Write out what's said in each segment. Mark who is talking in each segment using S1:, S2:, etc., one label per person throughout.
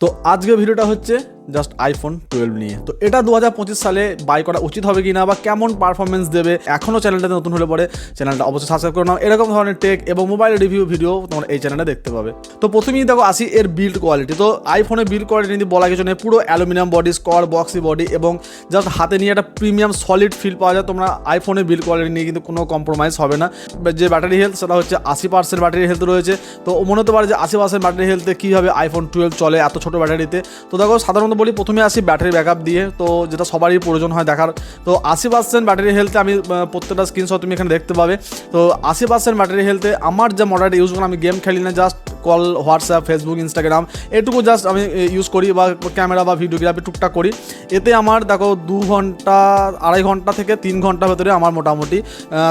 S1: তো আজকের ভিডিওটা হচ্ছে জাস্ট আইফোন 12 নিয়ে। তো এটা 2025 সালে বাই করা উচিত হবে কিনা বা কেমন পারফরমেন্স দেবে, এখনও চ্যানেলটাতে নতুন হলে পরে চ্যানেলটা অবশ্যই সাবস্ক্রাইব করে নাও। এরকম ধরনের টেক এবং মোবাইল রিভিউ ভিডিও তোমরা এই চ্যানেলে দেখতে পাবে। তো প্রথমেই দেখো আসি এর বিল্ড কোয়ালিটি। তো আইফোনের বিল্ড কোয়ালিটি নিয়ে বলা কিছু নেই, পুরো aluminium body, square boxy body এবং জাস্ট হাতে নিয়ে একটা প্রিমিয়াম সলিড ফিল পাওয়া যায়। তোমরা আইফোনের বিল্ড কোয়ালিটি নিয়ে কিন্তু কোনো কম্প্রোমাইজ হবে না। যে ব্যাটারি হেলথ সেটা হচ্ছে 80% ব্যাটারি হেলথ রয়েছে। তো মনে হতে পারে যে 80% ব্যাটারি হেলথে কীভাবে আইফোন 12 চলে এত ছোটো ব্যাটারিতে। তো দেখো সাধারণত বলি প্রথমে আসি ব্যাটারি ব্যাকআপ দিয়ে, তো যেটা সবারই প্রয়োজন হয় দেখার। তো 80% ব্যাটারি হেলথে আমি প্রত্যেকটা স্ক্রিনশট তুমি এখানে দেখতে পাবে। তো 80% ব্যাটারি হেলথে আমার যে মডেলটা ইউজ করি, আমি গেম খেলি না, just call, WhatsApp, Facebook, Instagram এটুকু জাস্ট আমি ইউজ করি বা ক্যামেরা বা ভিডিওগ্রাফি টুকটাক করি। এতে আমার দেখো 2 ঘন্টা 2.5 ঘন্টা থেকে 3 ঘন্টার ভেতরে আমার মোটামুটি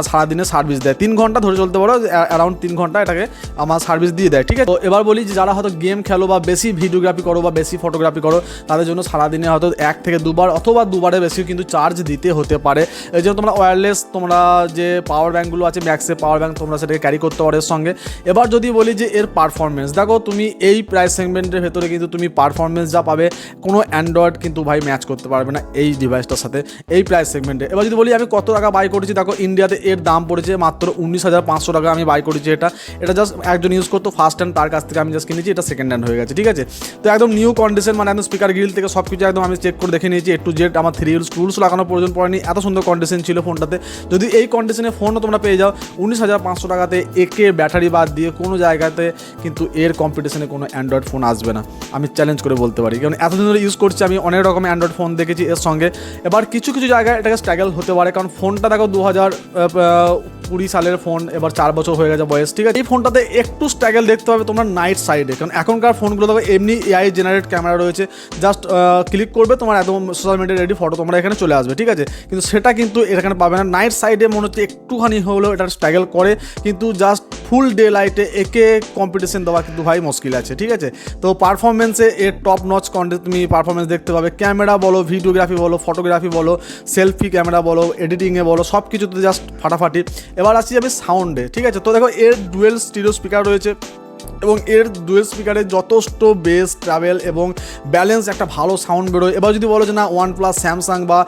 S1: সারাদিনে সার্ভিস দেয়। 3 ঘন্টা ধরে চলতে পারো, অ্যারাউন্ড 3 ঘন্টা এটাকে আমার সার্ভিস দিয়ে দেয়। ঠিক আছে, তো এবার বলি যে যারা হয়তো গেম খেলো বা বেশি ভিডিওগ্রাফি করো বা বেশি ফটোগ্রাফি করো, তাদের জন্য সারাদিনে হয়তো 1 থেকে 2 বার অথবা 2 বারের বেশিও কিন্তু চার্জ দিতে হতে পারে। এই জন্য তোমরা ওয়্যারলেস তোমরা যে পাওয়ার ব্যাঙ্কগুলো আছে, ম্যাক্সে পাওয়ার ব্যাঙ্ক, তোমরা সেটাকে ক্যারি করতে পারো এর সঙ্গে। এবার যদি বলি যে এর পারফরমেন্স, দেখো তুমি এই প্রাইস সেগমেন্টের ভেতরে কিন্তু তুমি পারফরমেন্স যা পাবে কোনো অ্যান্ড্রয়েড কিন্তু ভাই ম্যাচ করতে পারবে না এই ডিভাইসটার সাথে এই প্রাইস সেগমেন্টে। এবার যদি বলি আমি কত টাকা বাই করেছি, দেখো ইন্ডিয়াতে এর দাম পড়েছে মাত্র 19,500 টাকা আমি বাই করেছি। এটা জাস্ট একজন ইউজ করতো ফার্স্ট হ্যান্ড, তার কাছ থেকে আমি জাস্ট কিনেছি, এটা সেকেন্ড হ্যান্ড হয়ে গেছে। ঠিক আছে, তো একদম নিউ কন্ডিশন, মানে একদম স্পিকার গ্রিল থেকে সব কিছু একদম আমি চেক করে দেখে নিয়েছি, A to Z। আমার 3 টুলস লাগানোর প্রয়োজন পড়েনি, এত সুন্দর কন্ডিশন ছিল ফোনটাতে। যদি এই কন্ডিশনে ফোনও তোমরা পেয়ে যাও 19,500 টাকাতে, একে ব্যাটারি বাদ দিয়ে কোনো জায়গাতে কিন্তু এর কম্পিটিশনে কোনো অ্যান্ড্রয়েড ফোন আসবে না, আমি চ্যালেঞ্জ করে বলতে পারি। কারণ এতদিন ধরে ইউজ করছি আমি, অনেক রকমের অ্যান্ড্রয়েড ফোন দেখেছি এর সঙ্গে। এবার কিছু কিছু জায়গায় এটাকে স্ট্রাগল হতে পারে, কারণ ফোনটা দেখো 2020 সালের ফোন, এবার 4 বছর হয়ে গেছে বয়স। ঠিক আছে, এই ফোনটাতে একটু স্ট্রাগল দেখতে হবে তোমরা নাইট সাইডে, কারণ এখনকার ফোনগুলো দেখো এমনি AI জেনারেট ক্যামেরা রয়েছে, জাস্ট ক্লিক করবে তোমার একদম সোশ্যাল মিডিয়া রেডি ফটো তোমরা এখানে চলে আসবে। ঠিক আছে, কিন্তু সেটা কিন্তু এখানে পাবে না। নাইট সাইডে মনে হচ্ছে একটুখানি হলেও এটা স্ট্রাগল করে, কিন্তু জাস্ট ফুল ডে লাইটে একে কম্পিটিশন দেওয়া কিন্তু ভাই মুশকিল আছে। ঠিক আছে, তো পারফরমেন্সে এর টপ নচ তুমি পারফরমেন্স দেখতে পাবে। ক্যামেরা বলো, ভিডিওগ্রাফি বলো, ফটোগ্রাফি বলো, সেলফি ক্যামেরা বলো, এডিটিংয়ে বলো, সব কিছুতে জাস্ট ফাটাফাটি। এবার আসছি যাবে সাউন্ডে। ঠিক আছে, তো দেখো এর ডুয়েল স্টিরিও স্পিকার রয়েছে এবং এর ডুয়েল স্পিকারে যথেষ্ট বেস, ট্রাভেল এবং ব্যালেন্স একটা ভালো সাউন্ড বেরোয়। এবার যদি বলো যে না OnePlus, স্যামসাং বা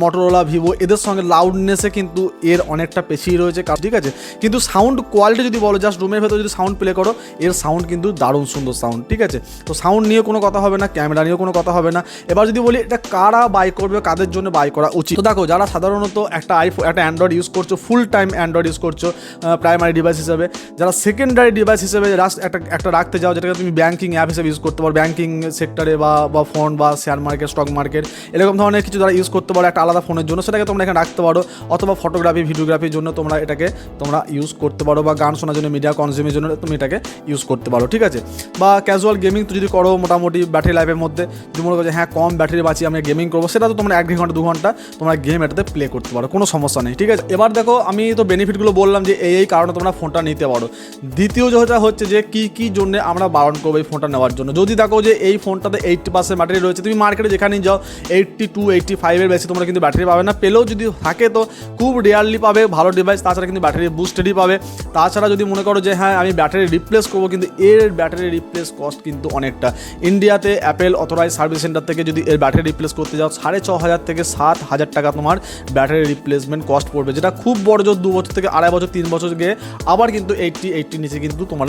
S1: মটোরোলা, ভিভো এদের সঙ্গে লাউডনেসে কিন্তু এর অনেকটা পেছিয়ে রয়েছে। ঠিক আছে, কিন্তু সাউন্ড কোয়ালিটি যদি বলো, জাস্ট রুমের ভেতরে যদি সাউন্ড প্লে করো, এর সাউন্ড কিন্তু দারুণ সুন্দর সাউন্ড। ঠিক আছে, তো সাউন্ড নিয়ে কোনো কথা হবে না, ক্যামেরা নিয়েও কোনো কথা হবে না। এবার যদি বলি এটা কারা বাই করবে, কাদের জন্য বাই করা উচিত, তো দেখো যারা সাধারণত একটা অ্যান্ড্রয়েড ইউজ করছো, ফুল টাইম অ্যান্ড্রয়েড ইউজ করছো প্রাইমারি ডিভাইস হিসেবে, যারা সেকেন্ডারি ডিভাইস হিসেবে একটা রাখতে যাও, যেটাকে তুমি ব্যাঙ্কিং অ্যাপ হিসেবে ইউজ করতে পারো, ব্যাঙ্কিং সেক্টরে বা ফোন বা শেয়ার মার্কেট, স্টক মার্কেট এরকম ধরনের কিছু যারা ইউজ করতে পারো একটা আলাদা ফোনের জন্য, সেটাকে তোমরা এখানে রাখতে পারো। অথবা ফটোগ্রাফি, ভিডিওগ্রাফির জন্য তোমরা এটাকে ইউজ করতে পারো, বা গান শোনার জন্য, মিডিয়া কনজিউমের জন্য তুমি এটাকে ইউজ করতে পারো। ঠিক আছে, বা ক্যাজুয়াল গেমিং তো যদি করো মোটামুটি ব্যাটারি লাইফের মধ্যে, যদি মনে করো যে হ্যাঁ কম ব্যাটারি বাঁচিয়ে আমি গেমিং করবো, সেটা তো তোমরা 1 ঘন্টা 2 ঘন্টা তোমরা গেম এটাতে প্লে করতে পারো, কোনো সমস্যা নেই। ঠিক আছে, এবার দেখো আমি তো বেনিফিটগুলো বললাম যে এই কারণে তোমরা ফোনটা নিতে পারো। দ্বিতীয় যেটা হচ্ছে যে কী জন্য আমরা বারণ করবো এই ফোনটা নেওয়ার জন্য। যদি দেখো যে এই ফোনটাতে 80% ব্যাটারি রয়েছে, তুমি মার্কেটে যেখানেই যাও 82, 85 বেশি তোমরা কিন্তু ব্যাটারি পাবে না। পেলেও যদি থাকে তো খুব রেয়ারলি পাবে ভালো ডিভাইস, তাছাড়া কিন্তু ব্যাটারি বুস্টেডই পাবে। তাছাড়া যদি মনে করো যে হ্যাঁ আমি ব্যাটারি রিপ্লেস করবো, কিন্তু এর ব্যাটারি রিপ্লেস কস্ট কিন্তু অনেকটা। ইন্ডিয়াতে অ্যাপেল অথরাইজ সার্ভিস সেন্টার থেকে যদি এর ব্যাটারি রিপ্লেস করতে যাও 6,500 থেকে 7,000 টাকা তোমার ব্যাটারি রিপ্লেসমেন্ট কস্ট পড়বে, যেটা খুব বড় জোর 2 বছর থেকে 2.5 বছর 3 বছর গিয়ে আবার কিন্তু 80 নিচে কিন্তু তোমার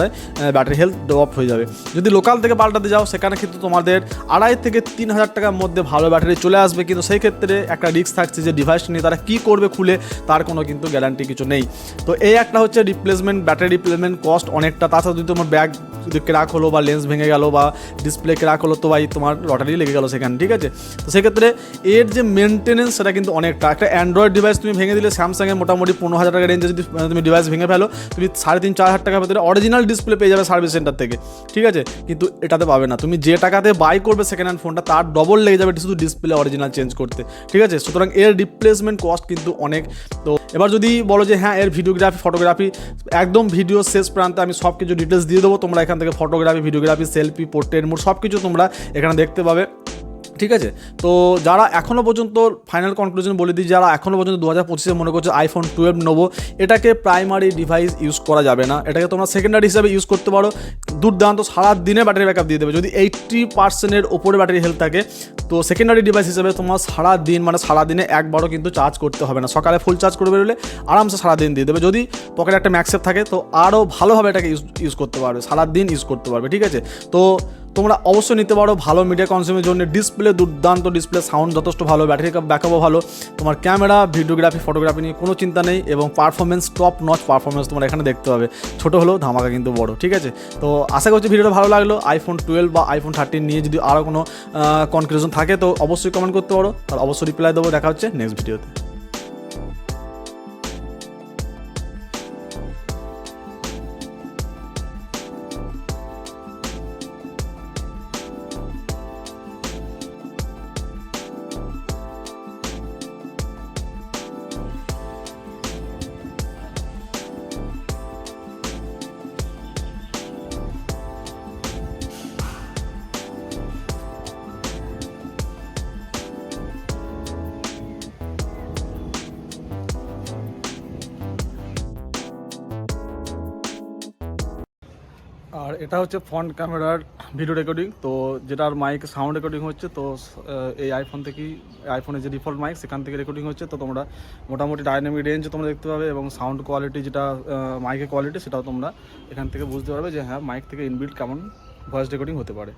S1: ব্যাটারি হেলথ ড্রপ হয়ে যাবে। যদি লোকাল থেকে পাল্টাতে যাও সেখানে কিন্তু তোমাদের 2,500 থেকে 3,000 টাকার মধ্যে ভালো ব্যাটারি চলে আসবে, কিন্তু সেই ক্ষেত্রে একটা রিস্ক থাকছে যে ডিভাইসটা নিয়ে তারা কী করবে খুলে, তার কোনো কিন্তু গ্যারান্টি কিছু নেই। তো এই একটা হচ্ছে রিপ্লেসমেন্ট, ব্যাটারি রিপ্লেসমেন্ট কস্ট অনেকটা। তাছাড়া যদি তোমার ব্যাগ ক্র্যাক হলো বা লেন্স ভেঙে গেলো বা ডিসপ্লে ক্র্যাক হলো, তো ভাই তোমার লটারি লেগে গেলো সেখানে। ঠিক আছে, তো সেক্ষেত্রে এর যে মেনটেনেন্স সেটা কিন্তু অনেকটা। একটা অ্যান্ড্রয়েড ডিভাইস তুমি ভেঙে দিলে, স্যামসাংয়ের মোটামুটি 15,000 টাকা রেঞ্জে যদি তুমি ডিভাইস ভেঙে ফেলো, তুমি 3,500-4,000 টাকার ভেতরে অরিজিনাল ডিসপ্লে পেয়ে যাবে সার্ভিস সেন্টার থেকে। ঠিক আছে, কিন্তু এটাতে পাবে না। তুমি যে টাকাতে বাই করবে সেকেন্ড হ্যান্ড ফোনটা, তার ডবল লেগে যাবে শুধু ডিসপ্লে অরিজিনাল চেঞ্জ করতে। ঠিক আছে, সুতরাং এর রিপ্লেসমেন্ট কস্ট কিন্তু অনেক। তো এবার যদি বলো যে হ্যাঁ এর ভিডিওগ্রাফি, ফটোগ্রাফি, একদম ভিডিও শেষ প্রান্তে আমি সব কিছু ডিটেলস দিয়ে দেবো, তোমরা এখান থেকে photography, videography, selfie, portrait mode সব কিছু তোমরা এখানে দেখতে পাবে। ঠিক আছে। তো যারা এখনও পর্যন্ত ফাইনাল কনক্লুশন বলে দিই, যারা এখনও পর্যন্ত 2025 মনে করছে আইফোন 12 নেবো, এটাকে প্রাইমারি ডিভাইস ইউজ করা যাবে না, এটাকে তোমরা সেকেন্ডারি হিসাবে ইউজ করতে পারো। দুর্দান্ত, সারা দিনে ব্যাটারি ব্যাকআপ দিয়ে দেবে। যদি 80%-এর ওপরে ব্যাটারি হেলথ থাকে, তো সেকেন্ডারি ডিভাইস হিসেবে তোমার সারা দিন, মানে সারাদিনে একবারও কিন্তু চার্জ করতে হবে না। সকালে ফুল চার্জ করে বেরোলে আরামসে সারাদিন দিয়ে দেবে। যদি পকেটে একটা ম্যাক্সেপ থাকে তো আরও ভালোভাবে এটাকে ইউজ করতে পারবে, সারাদিন ইউজ করতে পারবে। ঠিক আছে, তো তোমরা অবশ্যই নিতে পারো। ভালো মিডিয়া কনজিউমের জন্য ডিসপ্লে দুর্দান্ত, ডিসপ্লে সাউন্ড যথেষ্ট ভালো, ব্যাটারি ব্যাকআপও ভালো, তোমার ক্যামেরা, ভিডিওগ্রাফি, ফটোগ্রাফি নিয়ে কোনো চিন্তা নেই, এবং পারফরমেন্স টপ নচ পারফরমেন্স তোমরা এখানে দেখতে পাবে। ছোটো হলেও ধামাকা কিন্তু বড়। ঠিক আছে, তো আশা করছি ভিডিওটা ভালো লাগলো। আইফোন 12 বা আইফোন 13 নিয়ে যদি আরও কোনো কনক্লুশন থাকে তো অবশ্যই কমেন্ট করতে পারো, তার অবশ্যই রিপ্লাই দেবো। দেখা হচ্ছে নেক্সট ভিডিওতে। আর এটা হচ্ছে ফ্রন্ট ক্যামেরার ভিডিও রেকর্ডিং, তো যেটার মাইক সাউন্ড রেকর্ডিং হচ্ছে। তো এই আইফোন থেকেই, আইফোনের যে ডিফল্ট মাইক সেখান থেকে রেকর্ডিং হচ্ছে। তো তোমরা মোটামুটি ডাইনামিক রেঞ্জ তোমরা দেখতে পাবে, এবং সাউন্ড কোয়ালিটি, যেটা মাইকের কোয়ালিটি, সেটাও তোমরা এখান থেকে বুঝতে পারবে যে হ্যাঁ মাইক থেকে ইনবিল্ট কেমন ভয়েস রেকর্ডিং হতে পারে।